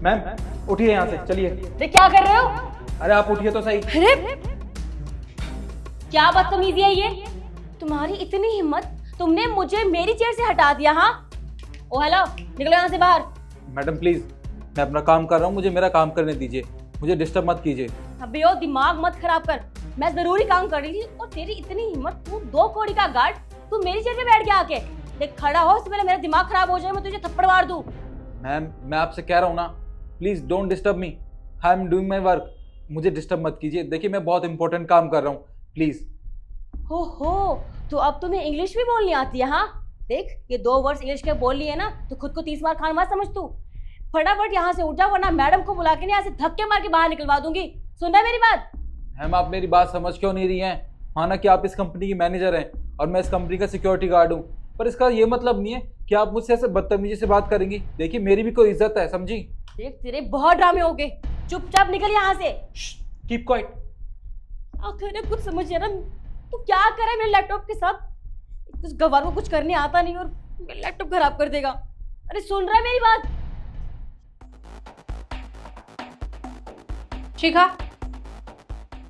Ma'am उठिए यहाँ से, चलिए। अरे क्या कर रहे हो? अरे आप उठिए तो सही। अरे क्या बदतमीजी है ये? तुम्हारी इतनी हिम्मत, तुमने मुझे मेरी चेयर से हटा दिया। हाँ ओ हेलो, निकलो यहाँ से बाहर। मैडम प्लीज, मैं अपना काम कर रहा हूँ, मुझे मेरा काम करने दीजिए, मुझे डिस्टर्ब मत कीजिए। अबे ओ दिमाग मत खराब कर, मैं जरूरी काम कर रही थी और तेरी इतनी हिम्मत, तू 2 कौड़ी का गार्ड, तू मेरी चेयर पे बैठ गया आके। देख खड़ा हो, इससे पहले मेरा दिमाग खराब हो जाए, मैं तुझे थप्पड़ मार दूं। मैम मैं आपसे कह रहा हूँ ना, please don't disturb me, I am doing my work, मुझे डिस्टर्ब मत कीजिए। देखिए मैं बहुत इंपॉर्टेंट काम कर रहा हूँ, प्लीज। हो तो अब तुम्हें इंग्लिश भी बोलनी आती है? हाँ देख, ये 2 वर्ड्स इंग्लिश के बोल लिए ना तो खुद को 30 बार खान मत समझ तू। फटाफट यहाँ से उठ जा, वरना मैडम को बुला के यहाँ से धक्के मार के बाहर निकलवा दूंगी। सुन रहा है मेरी बात? मैम आप मेरी बात समझ क्यों नहीं रही हैं? माना कि आप इस कंपनी की मैनेजर हैं और मैं इस कंपनी का सिक्योरिटी गार्ड हूँ, पर इसका ये मतलब नहीं है कि आप मुझसे ऐसे बदतमीजी से बात करेंगी। देखिए मेरी भी कोई इज्जत है, समझी? देख तेरे बहुत ड्रामे हो गए, चुपचाप निकल यहाँ से। Keep quiet. आखिर कुछ समझ ना, तू क्या करे मेरे लैपटॉप के साथ? उस गवार को कुछ करने आता नहीं और मेरा लैपटॉप खराब कर देगा। अरे सुन रहा है मेरी बात? शिखा,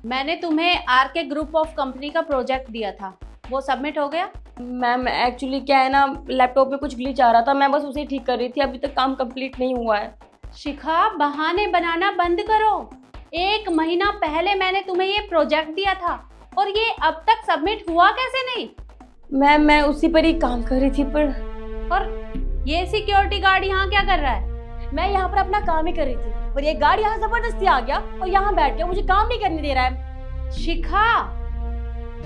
मैंने तुम्हें आरके ग्रुप ऑफ कंपनी का प्रोजेक्ट दिया था, वो सबमिट हो गया? मैम एक्चुअली क्या है ना, लैपटॉप में कुछ ग्लिच आ रहा था, मैं बस उसे ठीक कर रही थी, अभी तक काम कंप्लीट नहीं हुआ है। शिखा, बहाने बनाना बंद करो। 1 महीना पहले मैंने तुम्हें ये प्रोजेक्ट दिया था और ये अब तक सबमिट हुआ कैसे नहीं? मैम मैं उसी पर ही काम कर रही थी, पर और ये सिक्योरिटी गार्ड यहाँ क्या कर रहा है? मैं यहाँ पर अपना काम ही कर रही थी, पर ये गार्ड यहाँ जबरदस्ती आ गया और यहाँ बैठ गया, मुझे काम नहीं करने दे रहा है। शिखा,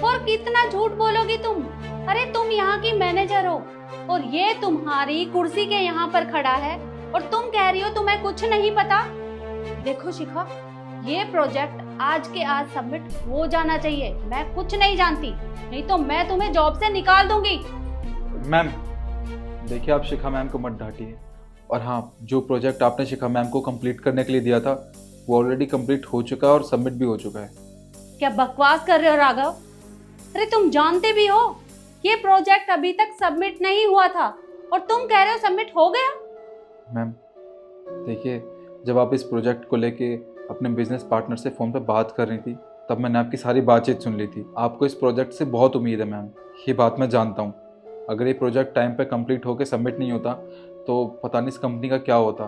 और कितना झूठ बोलोगी तुम? अरे तुम यहाँ की मैनेजर हो और ये तुम्हारी कुर्सी के यहाँ पर खड़ा है और तुम कह रही हो तुम्हें कुछ नहीं पता। देखो शिखा, ये प्रोजेक्ट आज के आज सबमिट हो जाना चाहिए। मैं कुछ नहीं जानती, नहीं तो मैं तुम्हें जॉब से निकाल दूंगी। मैम देखिए, आप शिखा मैम को मत डांटिए। और हाँ, जो प्रोजेक्ट आपने शिखा मैम को कंप्लीट करने के लिए दिया था वो ऑलरेडी कंप्लीट हो चुका है और सबमिट भी हो चुका है। क्या बकवास कर रहे हो राघव? अरे तुम जानते भी हो ये प्रोजेक्ट अभी तक सबमिट नहीं हुआ था और तुम कह रहे हो सबमिट हो गया। मैम देखिए, जब आप इस प्रोजेक्ट को लेके अपने बिजनेस पार्टनर से फ़ोन पे बात कर रही थी तब मैंने आपकी सारी बातचीत सुन ली थी। आपको इस प्रोजेक्ट से बहुत उम्मीद है मैम, ये बात मैं जानता हूँ। अगर ये प्रोजेक्ट टाइम पे कंप्लीट होकर सबमिट नहीं होता तो पता नहीं इस कंपनी का क्या होता।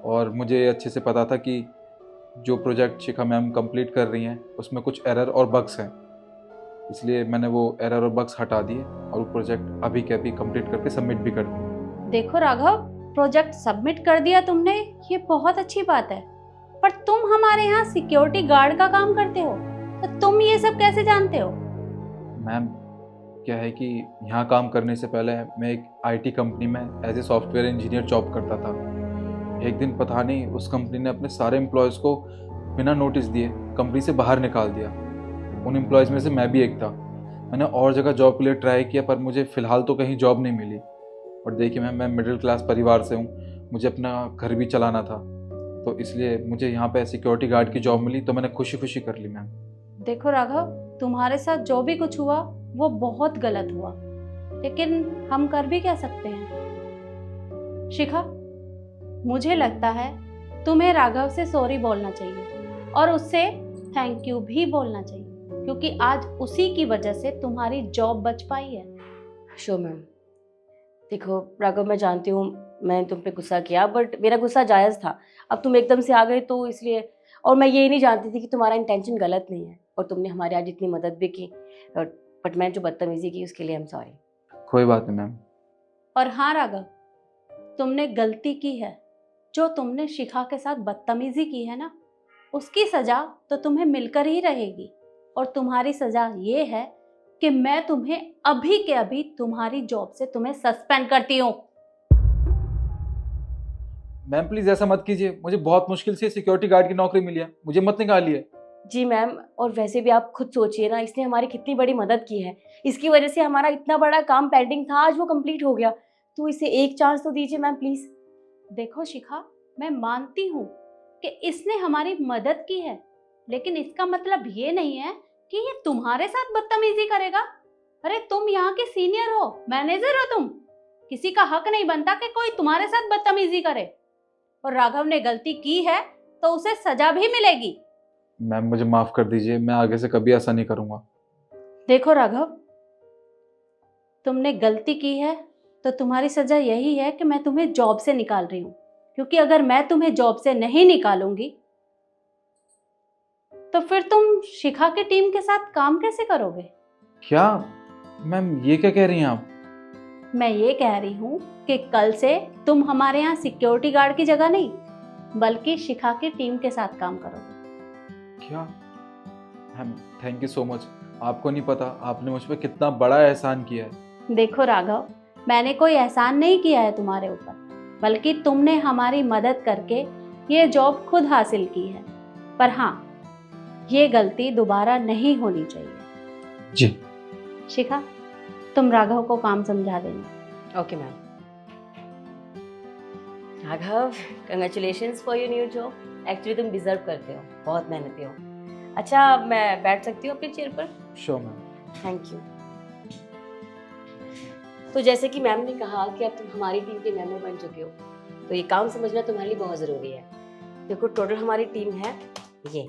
और मुझे अच्छे से पता था कि जो प्रोजेक्ट शिखा मैम कंप्लीट कर रही हैं उसमें कुछ एरर और बग्स हैं, इसलिए मैंने वो एरर और बग्स हटा दिए और वो प्रोजेक्ट अभी के अभी कंप्लीट करके सबमिट भी कर दिया। देखो राघव, प्रोजेक्ट सबमिट कर दिया तुमने, ये बहुत अच्छी बात है, पर तुम हमारे यहाँ सिक्योरिटी गार्ड का काम करते हो तो तुम ये सब कैसे जानते हो? मैम क्या है कि यहाँ काम करने से पहले मैं एक आईटी कंपनी में as a software engineer job करता था। एक दिन पता नहीं उस कंपनी ने अपने सारे एम्प्लॉयज़ को बिना नोटिस दिए कंपनी से बाहर निकाल दिया। उन एम्प्लॉयज़ में से मैं भी एक था। मैंने और जगह जॉब के लिए ट्राई किया पर मुझे फ़िलहाल तो कहीं जॉब नहीं मिली। और देखिए मैम, मैं मिडिल क्लास परिवार से हूँ, मुझे अपना घर भी चलाना था, तो इसलिए मुझे यहाँ पे सिक्योरिटी गार्ड की जॉब मिली तो मैंने खुशी खुशी कर ली मैम। देखो राघव, तुम्हारे साथ जो भी कुछ हुआ वो बहुत गलत हुआ, लेकिन हम कर भी क्या सकते हैं? शिखा, मुझे लगता है तुम्हें राघव से सॉरी बोलना चाहिए और उससे थैंक यू भी बोलना चाहिए, क्योंकि आज उसी की वजह से तुम्हारी जॉब बच पाई है। शो मैम, देखो राघव मैं जानती हूँ मैंने तुम पे गुस्सा किया, बट मेरा गुस्सा जायज़ था। अब तुम एकदम से आ गए तो इसलिए, और मैं ये नहीं जानती थी कि तुम्हारा इंटेंशन गलत नहीं है और तुमने हमारी आज इतनी मदद भी की, बट मैंने जो बदतमीजी की उसके लिए आई एम सॉरी। कोई बात नहीं मैम। और हाँ राघव, तुमने गलती की है, जो तुमने शिखा के साथ बदतमीजी की है ना, उसकी सजा तो तुम्हें मिलकर ही रहेगी। और तुम्हारी सजा ये है कि मैं तुम्हें अभी के अभी तुम्हारी जॉब से तुम्हें सस्पेंड करती हूँ। मैम प्लीज़ ऐसा मत कीजिए, मुझे बहुत मुश्किल से सिक्योरिटी गार्ड की नौकरी मिली है, मुझे मत निकालिए। जी मैम, और वैसे भी आप खुद सोचिए ना, इसने हमारी कितनी बड़ी मदद की है। इसकी वजह से हमारा इतना बड़ा काम पेंडिंग था, आज वो कंप्लीट हो गया, तो इसे एक चांस तो दीजिए मैम प्लीज़। देखो शिखा, मैं मानती हूँ कि इसने हमारी मदद की है, लेकिन इसका मतलब ये नहीं है कि ये तुम्हारे साथ बदतमीजी करेगा। अरे तुम यहाँ के सीनियर हो, मैनेजर हो तुम, किसी का हक नहीं बनता कि कोई तुम्हारे साथ बदतमीजी करे। और राघव ने गलती की है तो उसे सजा भी मिलेगी। मैम मुझे माफ़ कर दीजिए, मैं आगे से कभी ऐसा नहीं करूँगा। देखो राघव, तुमने गलती की है तो तुम्हारी सजा यही है कि मैं तुम्हें जॉब से निकाल रही हूँ, क्योंकि अगर मैं तुम्हें जॉब से नहीं निकालूंगी तो फिर तुम शिखा की टीम के साथ काम कैसे करोगे? क्या मैम, ये क्या कह रही हैं आप? मैं ये कह रही हूँ कि कल से तुम हमारे यहाँ सिक्योरिटी गार्ड की जगह नहीं बल्कि शिखा की टीम के साथ काम करोगे। क्या ma'am, thank you so much. आपको नहीं पता आपने मुझ पर कितना बड़ा एहसान किया है। देखो राघव, मैंने कोई एहसान नहीं किया है तुम्हारे ऊपर, बल्कि तुमने हमारी मदद करके ये जॉब खुद हासिल की है। पर हाँ, ये गलती दोबारा नहीं होनी चाहिए। जी। शिखा, तुम राघव को काम समझा देना। Okay ma'am. Raghav, congratulations for your new job. Actually तुम डिजर्व करते हो, बहुत मेहनती हो। अच्छा, मैं बैठ सकती हूँ अपनी चेयर पर? Sure ma'am. Thank you. तो जैसे कि मैम ने कहा कि अब तुम हमारी टीम के मेंबर बन चुके हो, तो ये काम समझना तुम्हारे लिए बहुत ज़रूरी है। देखो, टोटल हमारी टीम है ये